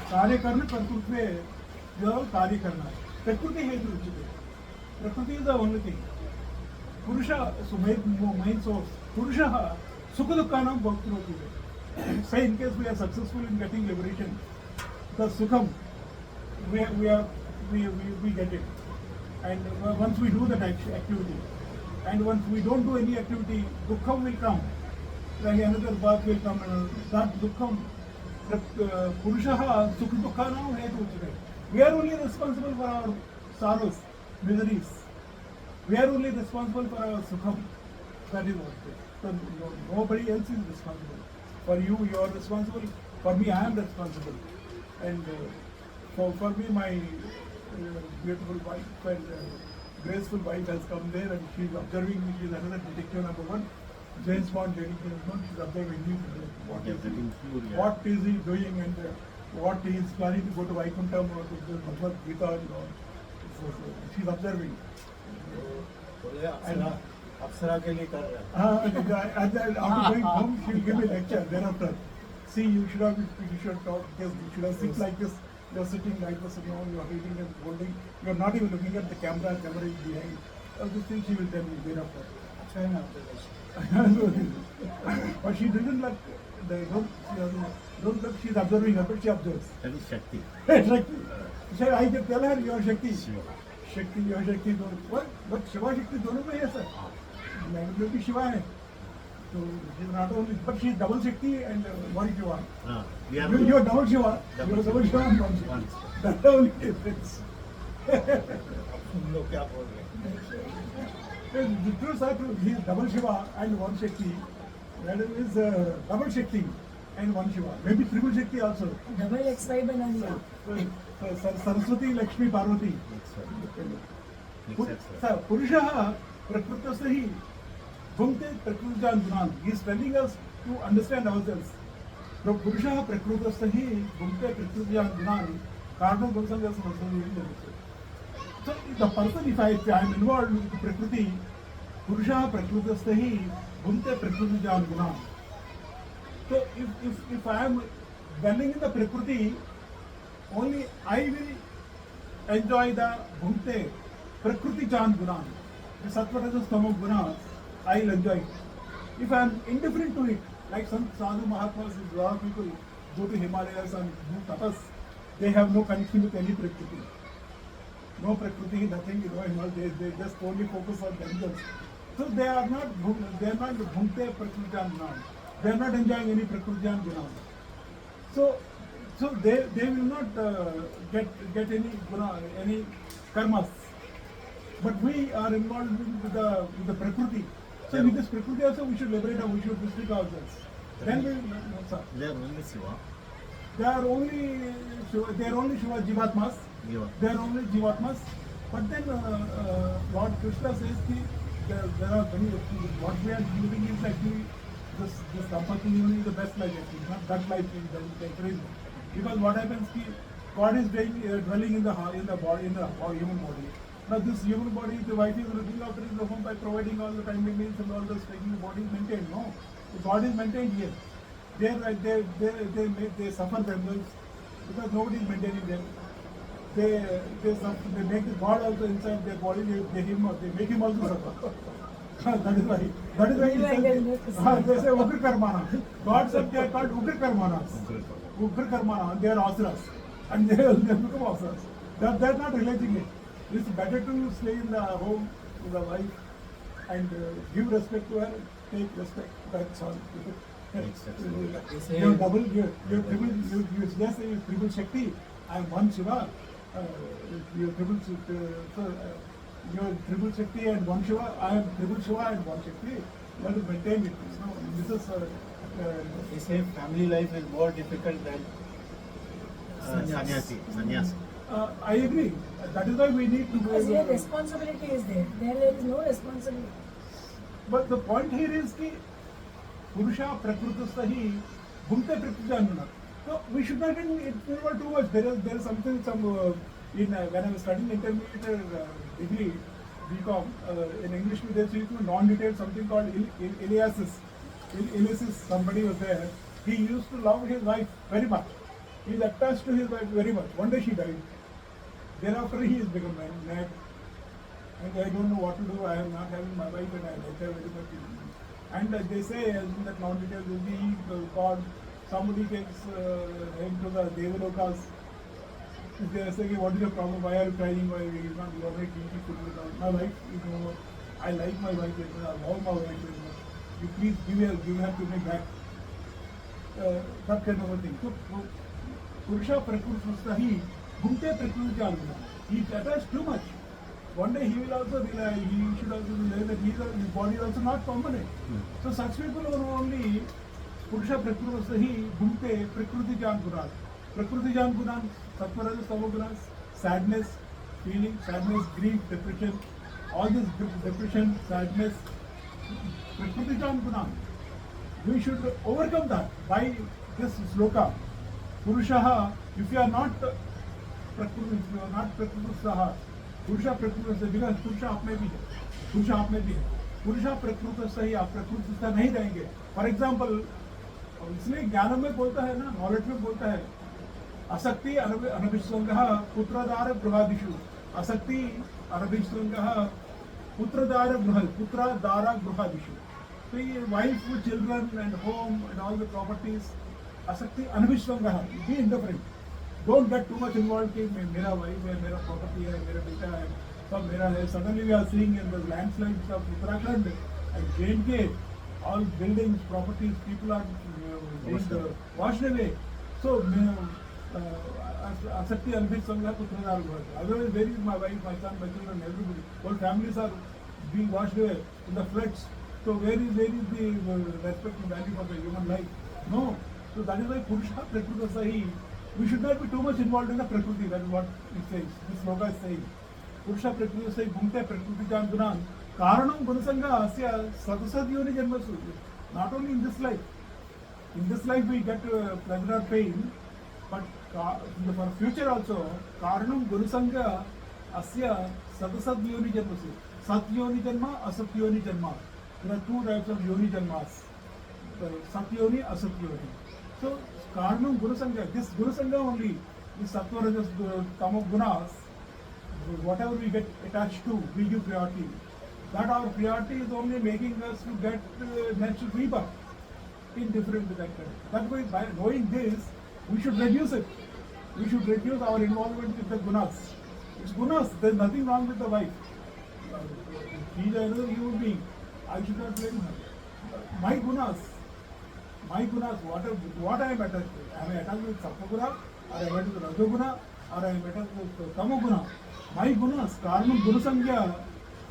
karya karna kartrupe, you are karya karna. Prakriti hetu uchite. Prakriti is the only thing. Purusha, so main source. Purusha, Sukha Dukkhanam Bhaktiroti. Say in case we are successful in getting liberation, the Sukham, we get it. And once we do that activity, and once we don't do any activity, Dukkham will come. Like another birth will come, and that Dukkham, Purusha, Sukha Dukkhanam Hetu. We are only responsible for our sorrows, miseries. We are only responsible for our sukham. That is what it is. So nobody else is responsible. For you, you are responsible. For me, I am responsible. And for me, my beautiful wife and graceful wife has come there and she is observing me. She is another detective number one. James Bond, Lady James Bond, she is observing me. What is he doing and what he is planning to go to Vaikuntham or to the Bhagavad Gita and all. So she is observing. अप्सरा के लिए कर रहा है. After going home, she will give me a lecture thereafter. See, you should talk, yes, you should have sit like this. You are sitting like this, you are reading and holding. You are not even looking at the camera is behind. All these things she will tell me thereafter. अच्छा है ना. But she didn't look, don't look, she is observing her, but she observes. That is Shakti. Shakti. She said, I can tell her you are Shakti. Shiva. Shakti, your Shakti, what? But Shiva Shakti दोनों में है sir. मैं भी Shiva है. So she is not only, but she is double Shakti and one Shiva. We are You are double Shiva. You are double Shiva and one Shiva. That's the only difference. तुम लोग क्या बोल रहे हैं? The truth are true. He is double Shiva and one Shakti. That is double Shakti and one Shiva. Maybe triple Shakti also. Double XY बना लिया. Saraswati, Lakshmi, Parvati. Purusha prakrutastha hi bhumte prakrutjan gunan. He is telling us to understand ourselves. Purusha prakrutastha hi bhumte prakrutjan gunan. Karanam gulsanga samastha. So the person, if I am involved with Prakriti, Purusha prakrutastha hi bhumte prakrutjan gunan. So if I am dwelling in the Prakriti, only I will enjoy the bhumte prakriti chan gunan, the sattva rajas tamo gunas, I will enjoy it. If I am indifferent to it, like some sadhu mahatmas, a lot of people go to Himalayas and do tapas, they have no connection with any prakriti. No prakriti, nothing, they just only focus on themselves. So they are not bhumte prakriti chan gunan. They are not enjoying any prakriti chan gunan. So they will not get any guna, any karmas. But we are involved with the prakriti. So with this prakriti also we should liberate and we should restrict ourselves. Then we no, sir. They are only Shiva. They are only Shiva Jivatmas. Jiva. They are only Jivatmas. But then Lord Krishna says that there are many. What we are using is actually this Dampati union is the best life actually, not that life in the encouragement. Because what happens is God is dwelling in the body, in the human body. Now this human body, the wife is looking after the home by providing all the timely meals and all those, making the body maintained. No, the God is maintained here. They suffer themselves because nobody is maintaining them. They make the God also inside their body. They make him also suffer. That is why he says they say Ugra Karmana. God said they are called Ugra Karmanas. Ugra Karmana. They are asuras, and they become asuras. They are not realizing it. It's better to stay in the home with the wife and give respect to her, take respect. That's all. You're double, you're triple, you just say triple Shakti. I am one Shiva. You're triple Shakti and one Shiva. I am triple Shiva and one Shakti. You have to maintain it. So this is. They say family life is more difficult than Sannyasi. I agree. That is why we need to. Because here responsibility is there. There is no responsibility. But the point here is that Purusha Prakrutastahi Bhumte Prakrutjanuna. So we should not involve too much. There is something when I was studying intermediate degree BCom in English there used to non-detailed something called Eliasis. Somebody was there. He used to love his wife very much. He is attached to his wife very much. One day she died. Thereafter he has become mad. And I don't know what to do. I am not having my wife and I like her very much. And they say, as in that non-detailed will be God, somebody takes him to the Devalokas. They say, what is your problem? Why are you crying? Why are you not? You are very guilty to do that. My wife, I like my wife very much. I love my wife very much. You please give her to me back. That kind of a thing. So, Purusha Prakrutastahi Bhumte Prakrutjanuna. He is attached too much. One day he will also realize, he should also realize that his body is also not permanent. So such people are only Purusha Prakrutastahi Bhumte Prakrutijangunas. Prakrutijangunas, Sattva Rajas Tamo Gunas, sadness, feeling, sadness, grief, depression, all this depression, sadness, Prakrutijangunas. We should overcome that by this sloka. Purushaha, if you are not Prakrutastaha, Purusha Prakrutastaha, because Purusha आप में भी है, Purusha Prakrutastahi आप Prakrutastaha नहीं रहेंगे. For example, इसलिए ज्ञान में बोलता है ना, नॉलेज में बोलता है, असक्ति अनभिसंगः पुत्रदार गृहादिषु, असक्ति अनभिसंगः पुत्रदार गृहादिषु. So wife, children and home and all the properties, asakti anvisvangah, be indifferent. Don't get too much involved कि मेरा wife है, मेरा property है, मेरा बेटा है, सब मेरा है. Suddenly we are seeing in the landslides of Uttarakhand and J&K, all buildings, properties, people are being washed away. So asakti anvisvangah putradar gೃಹಾದಿಷು. Otherwise, where is my wife, my son, my children, everybody? Whole families are being washed away in the floods. So where is the respect and value for the human life? No. So that is why Purusha Prakrutastahi, we should not be too much involved in the Prakriti. That is what it says. This sloka is saying. Purusha Prakrutastahi Bhumte Prakrutijangunan Karanam Gunasanga Asya Sadasad Yoni Janmasu. Not only in this life. In this life we get pleasure or pain, but for future also, Karanam Gunasanga Asya Sadasad Yoni Janmasu. Sat Yoni Janma, Asat Yoni Janma. There are two types of yoni janmas, Satyoni, Asatyoni. So, Karnam Gurusanga, this Gurusanga only, this Sattva Rajas Tamo Gunas, whatever we get attached to, we give priority. That our priority is only making us to get natural rebirth in different directions. That way, by knowing this, we should reduce it. We should reduce our involvement with the Gunas. It's Gunas, there is nothing wrong with the wife. She is another human being. I should not blame her. My gunas, what I am attached with? Am I attached with Sattva-guna, or I am attached with Rajoguna, or I am attached with Tamoguna? My gunas, Karnam Gunasangya,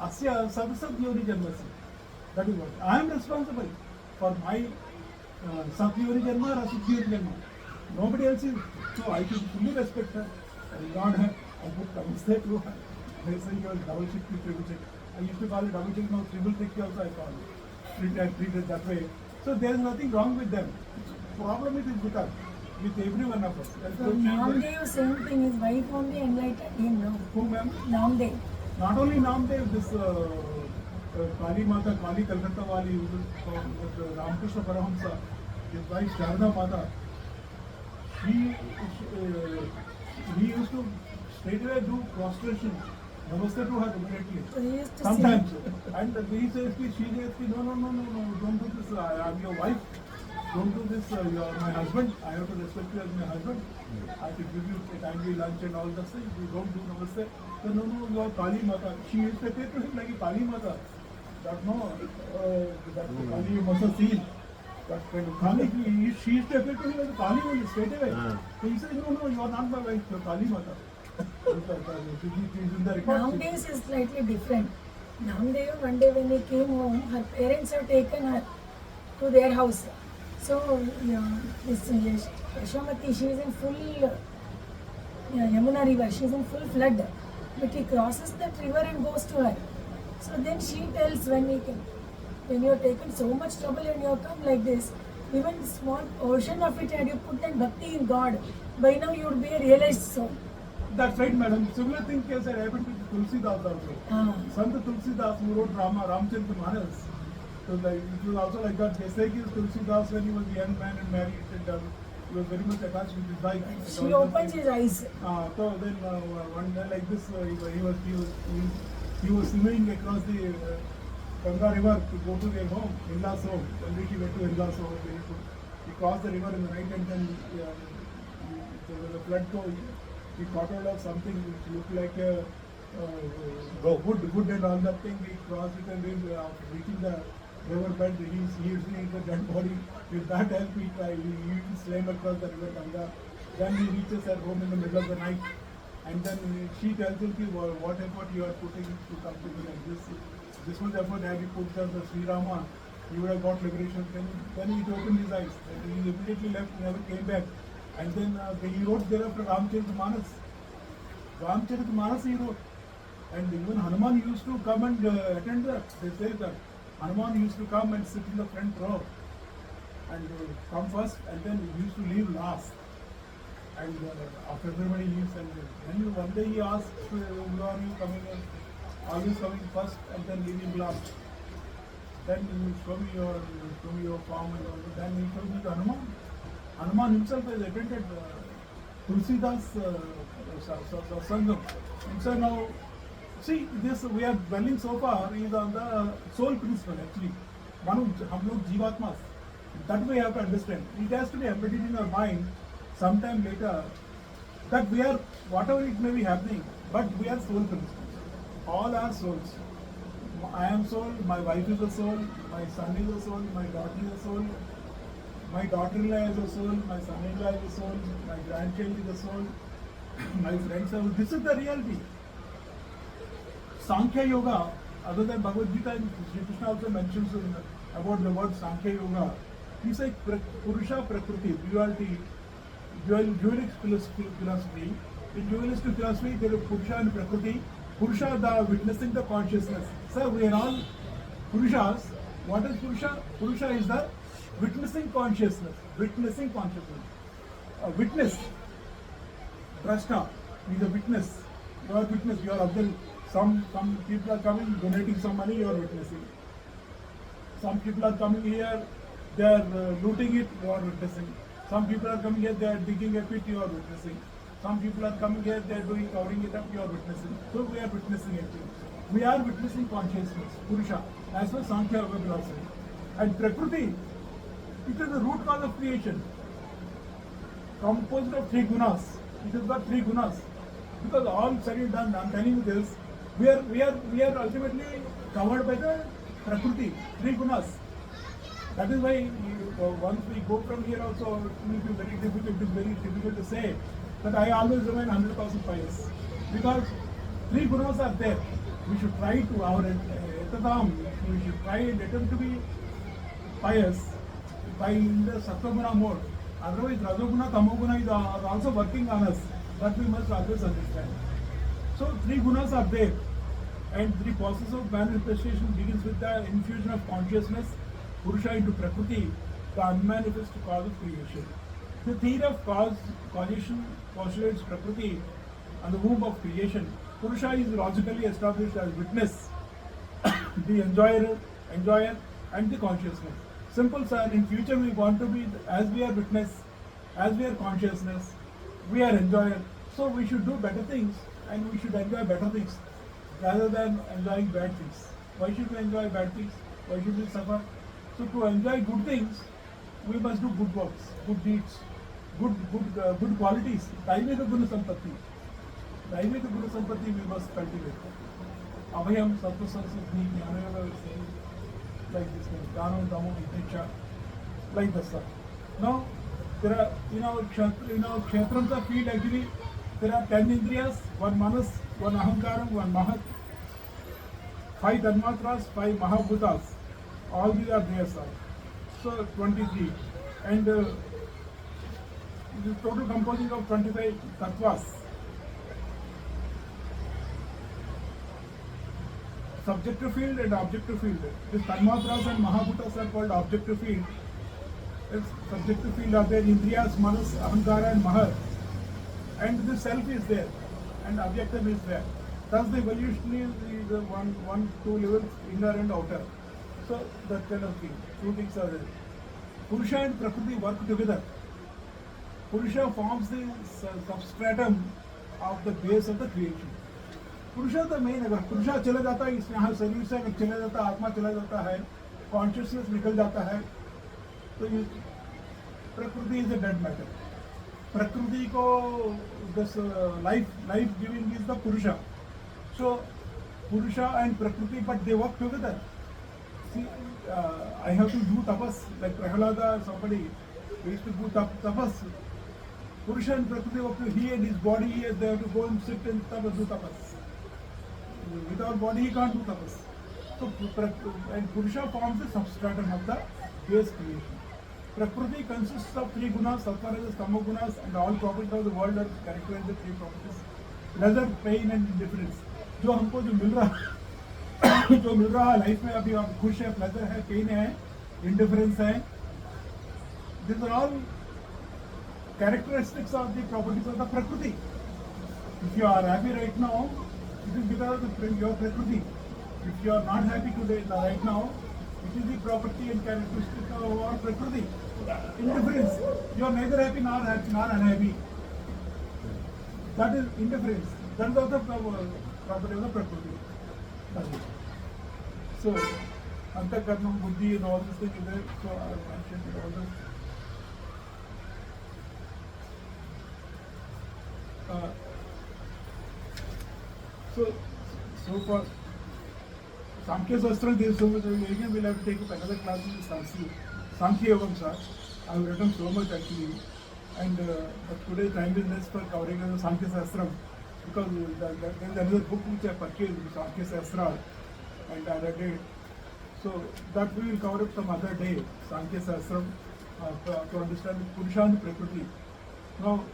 Asya Sadasad Yoni Janmasi. That is what. I am responsible for my Satyori Janma or Asutyori Janma. Nobody else is. So I should fully respect her. I will not have. I put namaste to her. They say you are double check, triple check. I used to call it double check, now triple check also I call it. Treat it that way. So there is nothing wrong with them. Problem it is with us, with every one of us. That's So why she is very- Namdev, same thing, his wife only enlightened him, no? Who, ma'am? Namdev. Not only Namdev, this Kali Mata, Kali Calcutta Wali, Ramakrishna Paramahamsa, his wife Sharda Mata, he used to straight away do prostration, namaste to her immediately. So he used to Sometimes. say, And he says, she says, no, don't do this, I am your wife. Don't do this, you are my husband. I have to respect you as my husband. I have to give you a timely lunch and all that things. You don't do namaste. So, no, you are Kali Mata. She used to say to him like a Kali Mata. That no, that Kali you must have seen. But when Kali, she used to appear to him as a Kali only straight away. So he said, no, you are not my wife, you are Kali Mata. She is in the record. Namdev is slightly different. Namdev, one day when he came home, her parents have taken her to their house. So, this Yashomati, she is in full Yamuna river, she is in full flood. But he crosses that river and goes to her. So then she tells when you have taken so much trouble and you have come like this, even small portion of it had you put that bhakti in God, by now you would be a realized soul. That's right, madam. Similar thing has happened with Tulsidas also. Sant Tulsidas who wrote Ramcharita-manas. So like, it was also like that. They say that Tulsidas, when he was a young man and married, and he was very much attached with his wife. and She all those opens things. his eyes. So then one day like this, he was swimming across the Ganga river to go to their home, in-laws home. Only he went to in-laws home. He crossed the river in the night and then there was a flood. So he caught hold of something which looked like a wood and all that thing. He crossed it and then reaching the river bed, he sees the dead body. With that help, he swam across the river Ganga. Then he reaches her home in the middle of the night. And then she tells him, what effort you are putting to come to me like this. This much effort had you put on the Sri Rama, you would have got liberation. Then he opened his eyes. And he immediately left, never came back. And then he wrote thereafter Ramcharita-manas. Ramcharita-manas he wrote. And even Hanuman used to come and attend that. They say that Hanuman used to come and sit in the front row and come first, and then he used to leave last. And after everybody leaves, and then one day he asked, where are you coming in? Always coming first and then leaving last. Then you show me your form and all that. Then he showed me the Hanuman. Hanuman himself has attended Tulsidas Sangam. And so now, see, this we are dwelling so far is on the soul principle actually. हम लोग जीवात्मा. That we have to understand. It has to be embedded in our mind sometime later that we are, whatever it may be happening, but we are soul principles. All are souls. I am soul, my wife is a soul, my son is a soul, my daughter is a soul, my daughter-in-law is a soul, my son-in-law is a soul, my grandchild is a soul, my friends are. This is the reality. Sankhya Yoga, other than Bhagavad Gita, and Sri Krishna also mentions about the word Sankhya Yoga. He says Purusha Prakriti, dualistic philosophy. In dualistic philosophy, there is Purusha and Prakriti. Purusha, the witnessing the consciousness. Sir, we are all Purushas. What is Purusha? Purusha is the witnessing consciousness. Witnessing consciousness. A witness. Drashta is a witness. You are witness. You are observing. Some people are coming, donating some money. You are witnessing. Some people are coming here. They are looting it. You are witnessing. Some people are coming here. They are digging a pit. You are witnessing. Some people are coming here, they are covering it up, you are witnessing. So we are witnessing it. We are witnessing consciousness, Purusha, as well as Sankhya Yoga philosophy. And Prakriti, it is the root cause of creation. Composed of 3 gunas. It has got 3 gunas. Because all said and done, I am telling you this, we are ultimately covered by the Prakriti, 3 gunas. That is why once we go from here also, it will be very difficult to say that I always remain 100% pious. Because 3 gunas are there. We should try to, our etadam, we should try and attempt to be pious. by in the Sattva-guna mode. Otherwise, Rajoguna, Tamoguna is also working on us. That we must always understand. So, three gunas are there. And the process of manifestation begins with the infusion of consciousness, Purusha into Prakriti, the unmanifest cause of creation. The theory of causation postulates Prakriti and the womb of creation. Purusha is logically established as witness, the enjoyer, and the consciousness. Simple, sir. In future, we want to be as we are witness, as we are consciousness, we are enjoyer. So we should do better things, and we should enjoy better things rather than enjoying bad things. Why should we enjoy bad things? Why should we suffer? So to enjoy good things, we must do good works, good deeds, good qualities. Daivika Guna Sampatti. Daivika Guna Sampatti we must cultivate. Abhayam, Sattva, Sansati, Jnana, like this kind. Dano, Damo, Itiksha, like this stuff. Now, there are in our Kshetrams field actually there are 10 Indriyas, 1 Manas, 1 Ahankaram, 1 Mahat, 5 Tanmatras, 5 Mahabhutas. All these are there, sir. So 23. And the total composing of 25 Tattvas. Subjective field and objective field. These Tanmatras and Mahabhutas are called objective field. Subjective field are there, Indriyas, Manas, Ahankara and Mahar. And the self is there, and objective is there. Thus the evolution is the two levels, inner and outer. So that kind of thing, two things are there. Purusha and Prakriti work together. Purusha forms the substratum of the base of the creation. Purusha the main, अगर पुरुषा चला जाता है इसमें यहाँ शरीर से अगर चला जाता है, आत्मा चला जाता है, कॉन्शियसनेस निकल जाता है, तो ये प्रकृति is a dead matter. Prakriti ko this life giving is the Purusha. So Purusha and Prakriti, but they work together. See, I have to do tapas like Prahlada or somebody used to do tapas. Purusha and Prakriti work together. He and his body, they have to go and sit and do tapas. Without body, he can't do tapas. So and Purusha forms the substratum of the base creation. Prakriti consists of 3 gunas, sattva, rajas, tamo gunas, and all properties of the world are characterized by 3 properties. Pleasure, pain and indifference. जो हमको जो मिल रहा है life में, अभी हम खुश है, प्लेजर है, पेन है, इंडिफरेंस है. These are all characteristics of the properties of the Prakriti. If you are happy right now, it is because of your Prakriti. If you are not happy today, right now, it is the property and characteristic of our Prakriti. Indifference. You are neither happy nor unhappy. That is indifference. That is also property of the Prakriti. That's it. So, Antakarnam, Buddhi and all these things are there. So, I have mentioned all this. So far, Samkhya Sastra, there is so much. Again, we'll have to take up another class in Samkhya Yogam, sir. I have written so much actually, and but today time is less for covering the Samkhya Sastra, because there is another book which I purchased, Samkhya Sastra, and I read it. So that we will cover up some other day, Samkhya Sastra, to understand Purusha and Prakriti. Now,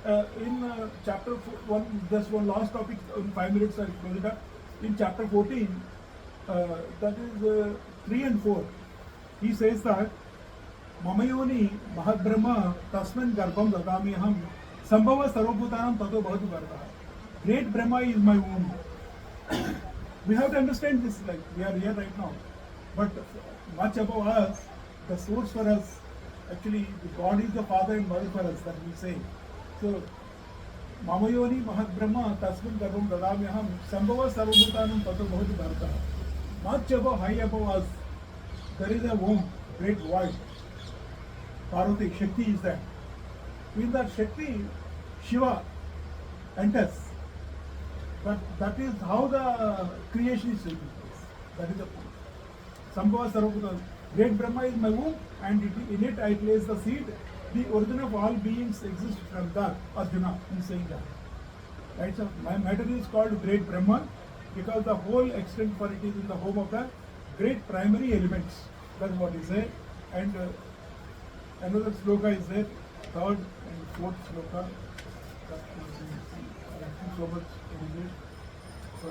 in chapter 1, just one last topic, in 5 minutes I'll close it up. In chapter 14, that is 3 and 4, he says that Mamayoni Mahadbrahma Tasman Garbham Dadamiham Sambhava Sarvabhutanam Tato Bhavatu Garbha. Great Brahma is my womb. We have to understand this, like we are here right now. But much above us, the source for us, actually God is the father and mother for us, that we say. So, Mamayoni Mahadbrahma Tasman Garbham Dadamiham Sambhava Sarvabhutanam Tato Bhavatu Garbha. Much above, high above us, there is a womb, great void. Parvati, Shakti is that. In that Shakti, Shiva enters. But that is how the creation is taking place. That is the point. Sambhava Sarvabhutanam. Great Brahma is my womb, and in it I place the seed. The origin of all beings exists from that. Arjuna is saying that. Right, so my matter is called Great Brahman because the whole extent for it is in the home of the great primary elements. That's what he said. And another sloka is there, third and fourth sloka. Thank you so much in English. So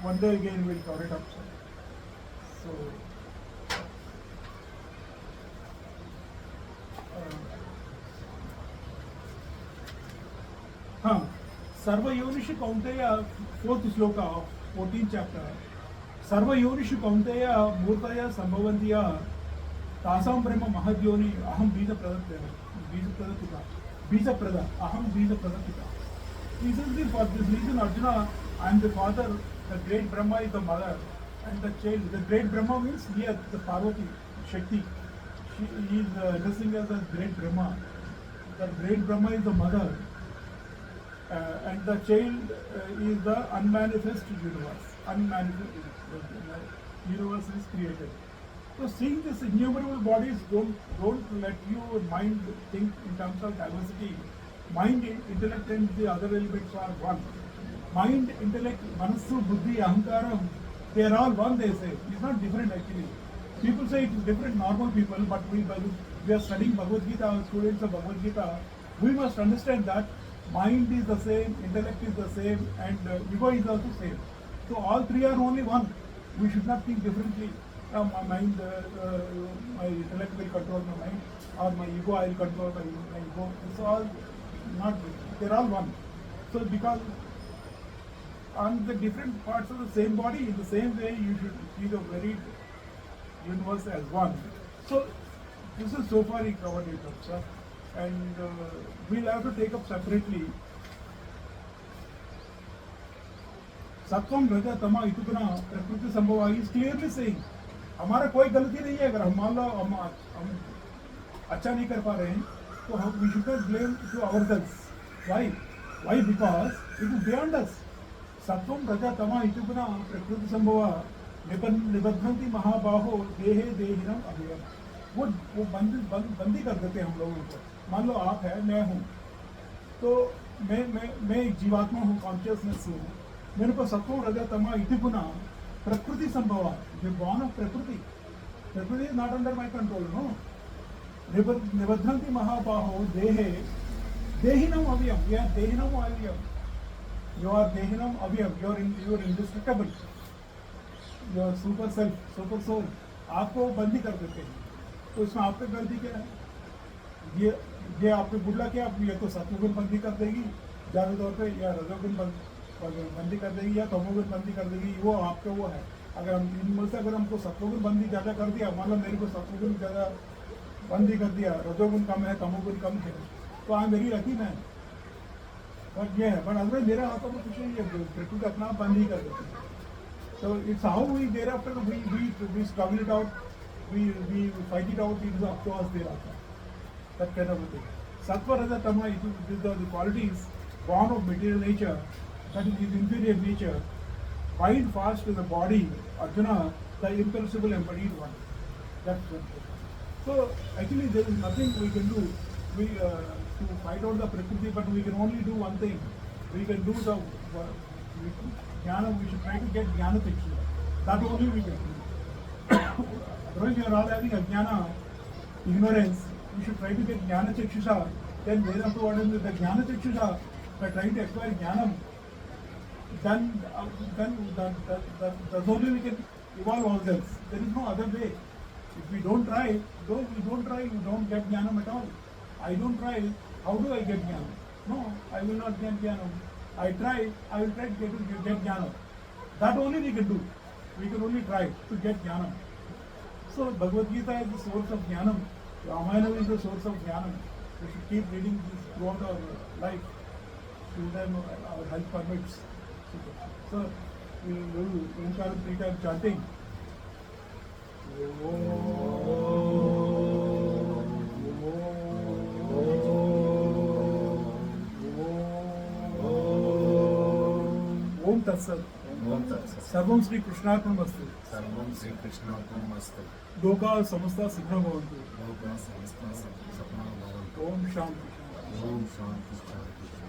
one day again we'll cover it up. So Sarva-yonishu Kaunteya, fourth sloka of 14th chapter. Sarva-yonishu Kaunteya Murtaya Sambhavantiya Tasam Brahma Mahadyoni Aham Bija Prada Aham Bija Pradapita. Recently, for this reason, Arjuna, I am the father, the great Brahma is the mother, and the child. The great Brahma means here the Parvati, Shakti. She is addressing as the great Brahma. The great Brahma is the mother, and the child is the unmanifest universe. Unmanifest universe is created. So seeing this innumerable bodies, don't let your mind think in terms of diversity. Mind, intellect and the other elements are one. Mind, intellect, manasu, buddhi, ahankaram, they are all one, they say. It's not different actually. People say it is different, normal people, but we are studying Bhagavad Gita, our students of Bhagavad Gita. We must understand that mind is the same, intellect is the same, and ego is also same. So all three are only one. We should not think differently. My mind, my intellect will control my mind, or my ego I will control my ego. It's all not, they're all one. So because on the different parts of the same body, in the same way you should see the very universe as one. So this is so far he covered it up, sir. And we'll have to take up separately. Sattvam Raja Tama Ituguna Prakriti Sambhava is clearly saying हमारा कोई गलती नहीं है. अगर हम मान लो हम अच्छा नहीं कर पा रहे हैं तो हम we should not blame to ourselves. Why? Because it is beyond us. सत्वम रजा तमा इतुगुना प्रकृति संभवा निबद्धंति महाबाहो देहे देहिनम अभियम. वो बंदी कर देते हैं हम लोगों को. मान लो आप है, मैं हूँ, तो मैं एक जीवात्मा हूँ, कॉन्शियसनेस हूँ. मेरे को सत्वम रजा तमा इतुगुना प्रकृति संभवा, the born of Prakriti. Prakriti is not under my control, no. Nibadhanti Mahabaho Dehe Dehinam Avyam. We are Dehinam Avyam. You are Dehinam Avyam. You are indestructible. You are super self, super soul. आपको बंदी कर देते हैं. तो इसमें आपकी गलती क्या है? ये आपने बुला क्या? या तो सत्वगुण बंदी कर देगी ज्यादा तौर पे, या रजोगुण बंदी कर देगी, या तमोगुण बंदी कर देगी. वो आपका वो है. अगर हम इनमें से अगर हमको सत्वगुण बंदी ज़्यादा कर दिया, मतलब मेरे को सत्वगुण ज़्यादा बंदी कर दिया, रजोगुण कम है, तमोगुण कम है, तो I am very lucky man. But ये है, बट अदरवाइज मेरे हाथों में कुछ नहीं है. प्रकृति अपना बंद ही कर देती है. तो it's how we thereafter we struggle it out, we fight it out. It is up to us thereafter. That kind of thing. Sattva raj tam is the qualities born of material nature, that is his inferior nature, bind fast to the body, Arjuna, the imperishable embodied one. That's one thing. So actually there is nothing we can do to fight out the Prakriti, but we can only do one thing. We can do the Jnana, we should try to get Jnana Chaksha. That only we can do. Otherwise you are all having Ajnana, ignorance. We should try to get Jnana Chaksha. Then thereafter what is the Jnana Chaksha? By trying to acquire Jnanam, then that's only we can evolve ourselves. There is no other way. If we don't try, we don't get Jnanam at all. I don't try, how do I get Jnanam? No, I will not get Jnanam. I will try to get Jnanam. That only we can do. We can only try to get Jnanam. So Bhagavad Gita is the source of Jnanam. Ramayana is the source of Jnanam. We should keep reading this throughout our life. To them our health permits. So we will do Omkara 3 times chanting. Om Tat Sat. Sarvam Shri Krishnarpanastu. सर्वं श्रीकृष्णार्पणमस्तु. Loka samasta siddha bhavantu. लोकाः समस्ताः सुखिनः भवन्तु. Om Shanti. Om Shanti शांति.